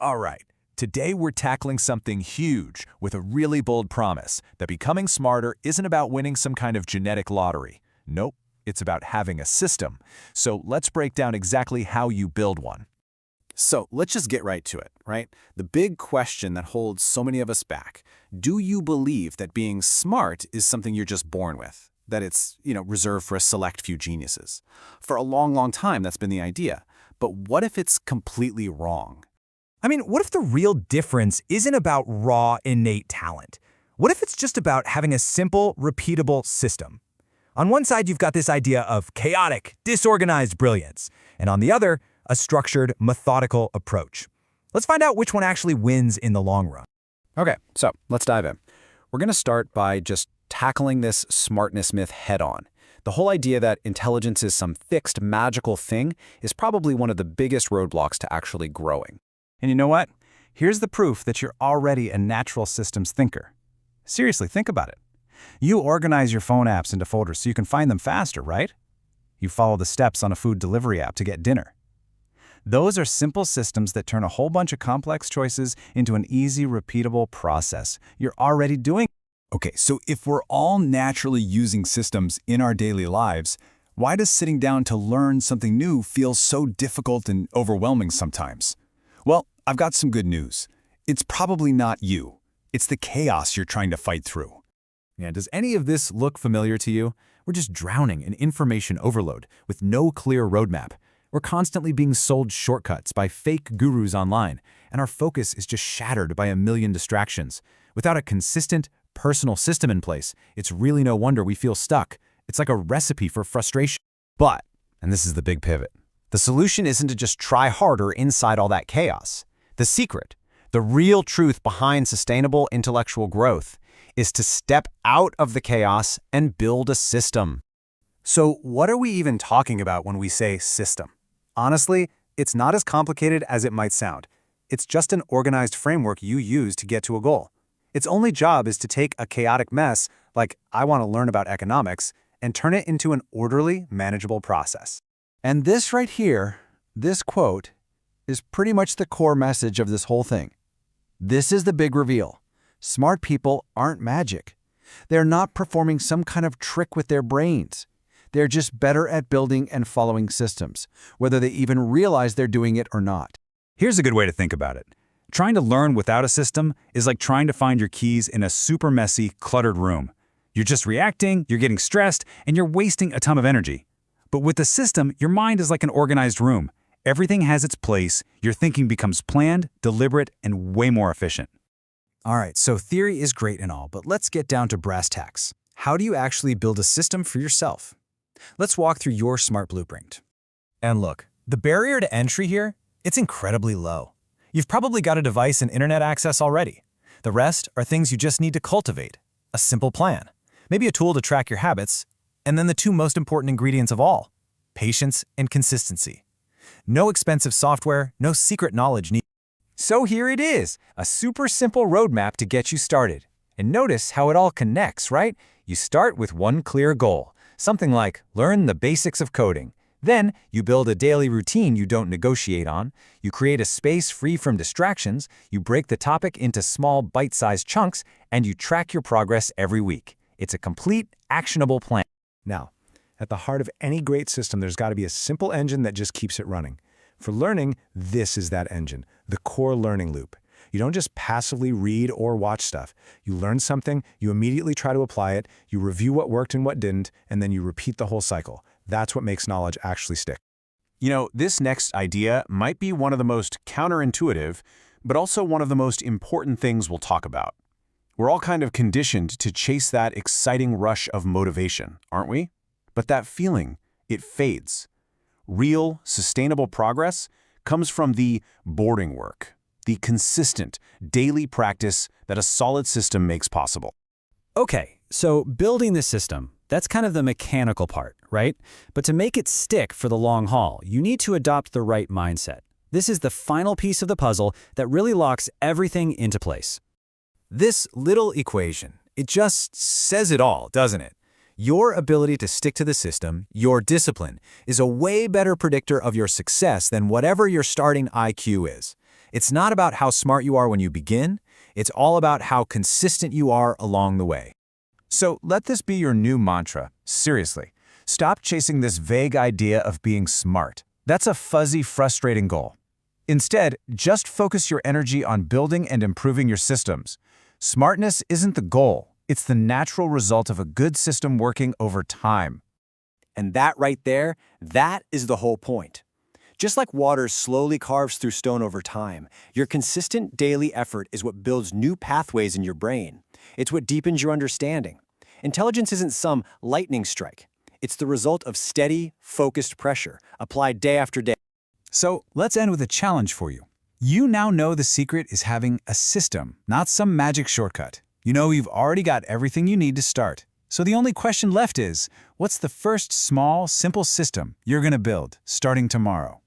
All right, today we're tackling something huge with a really bold promise that becoming smarter isn't about winning some kind of genetic lottery. Nope, it's about having a system. So let's break down exactly how you build one. So let's just get right to it, right? The big question that holds so many of us back. Do you believe that being smart is something you're just born with? That it's, reserved for a select few geniuses? For a long, long time, that's been the idea. But what if it's completely wrong? What if the real difference isn't about raw, innate talent? What if it's just about having a simple, repeatable system? On one side, you've got this idea of chaotic, disorganized brilliance, and on the other, a structured, methodical approach. Let's find out which one actually wins in the long run. Okay, so let's dive in. We're going to start by just tackling this smartness myth head-on. The whole idea that intelligence is some fixed, magical thing is probably one of the biggest roadblocks to actually growing. And you know what? Here's the proof that you're already a natural systems thinker. Seriously, think about it. You organize your phone apps into folders so you can find them faster, right? You follow the steps on a food delivery app to get dinner. Those are simple systems that turn a whole bunch of complex choices into an easy, repeatable process. You're already doing. Okay, so if we're all naturally using systems in our daily lives, why does sitting down to learn something new feel so difficult and overwhelming sometimes? Well, I've got some good news. It's probably not you. It's the chaos you're trying to fight through. Yeah, does any of this look familiar to you? We're just drowning in information overload with no clear roadmap. We're constantly being sold shortcuts by fake gurus online, and our focus is just shattered by a million distractions. Without a consistent, personal system in place, it's really no wonder we feel stuck. It's like a recipe for frustration. But, and this is the big pivot, the solution isn't to just try harder inside all that chaos. The secret, the real truth behind sustainable intellectual growth, is to step out of the chaos and build a system. So what are we even talking about when we say system? Honestly, it's not as complicated as it might sound. It's just an organized framework you use to get to a goal. Its only job is to take a chaotic mess, like I want to learn about economics, and turn it into an orderly, manageable process. And this right here, this quote, is pretty much the core message of this whole thing. This is the big reveal. Smart people aren't magic. They're not performing some kind of trick with their brains. They're just better at building and following systems, whether they even realize they're doing it or not. Here's a good way to think about it. Trying to learn without a system is like trying to find your keys in a super messy, cluttered room. You're just reacting, you're getting stressed, and you're wasting a ton of energy. But with a system, your mind is like an organized room. Everything has its place, your thinking becomes planned, deliberate, and way more efficient. All right, so theory is great and all, but let's get down to brass tacks. How do you actually build a system for yourself? Let's walk through your smart blueprint. And look, the barrier to entry here, it's incredibly low. You've probably got a device and internet access already. The rest are things you just need to cultivate. A simple plan, maybe a tool to track your habits, and then the two most important ingredients of all, patience and consistency. No expensive software, no secret knowledge needed. So here it is, a super simple roadmap to get you started. And notice how it all connects, right? You start with one clear goal, something like learn the basics of coding. Then you build a daily routine you don't negotiate on, you create a space free from distractions, you break the topic into small bite-sized chunks, and you track your progress every week. It's a complete, actionable plan. Now, at the heart of any great system, there's got to be a simple engine that just keeps it running. For learning, this is that engine, the core learning loop. You don't just passively read or watch stuff. You learn something, you immediately try to apply it, you review what worked and what didn't, and then you repeat the whole cycle. That's what makes knowledge actually stick. This next idea might be one of the most counterintuitive, but also one of the most important things we'll talk about. We're all kind of conditioned to chase that exciting rush of motivation, aren't we? But that feeling, it fades. Real, sustainable progress comes from the boarding work, the consistent, daily practice that a solid system makes possible. Okay, so building the system, that's kind of the mechanical part, right? But to make it stick for the long haul, you need to adopt the right mindset. This is the final piece of the puzzle that really locks everything into place. This little equation, it just says it all, doesn't it? Your ability to stick to the system, your discipline, is a way better predictor of your success than whatever your starting IQ is. It's not about how smart you are when you begin, it's all about how consistent you are along the way. So let this be your new mantra. Seriously, stop chasing this vague idea of being smart. That's a fuzzy, frustrating goal. Instead, just focus your energy on building and improving your systems. Smartness isn't the goal, it's the natural result of a good system working over time. And that right there, that is the whole point. Just like water slowly carves through stone over time, your consistent daily effort is what builds new pathways in your brain. It's what deepens your understanding. Intelligence isn't some lightning strike. It's the result of steady, focused pressure, applied day after day. So let's end with a challenge for you. You now know the secret is having a system, not some magic shortcut. You know you've already got everything you need to start. So the only question left is, what's the first small, simple system you're going to build starting tomorrow?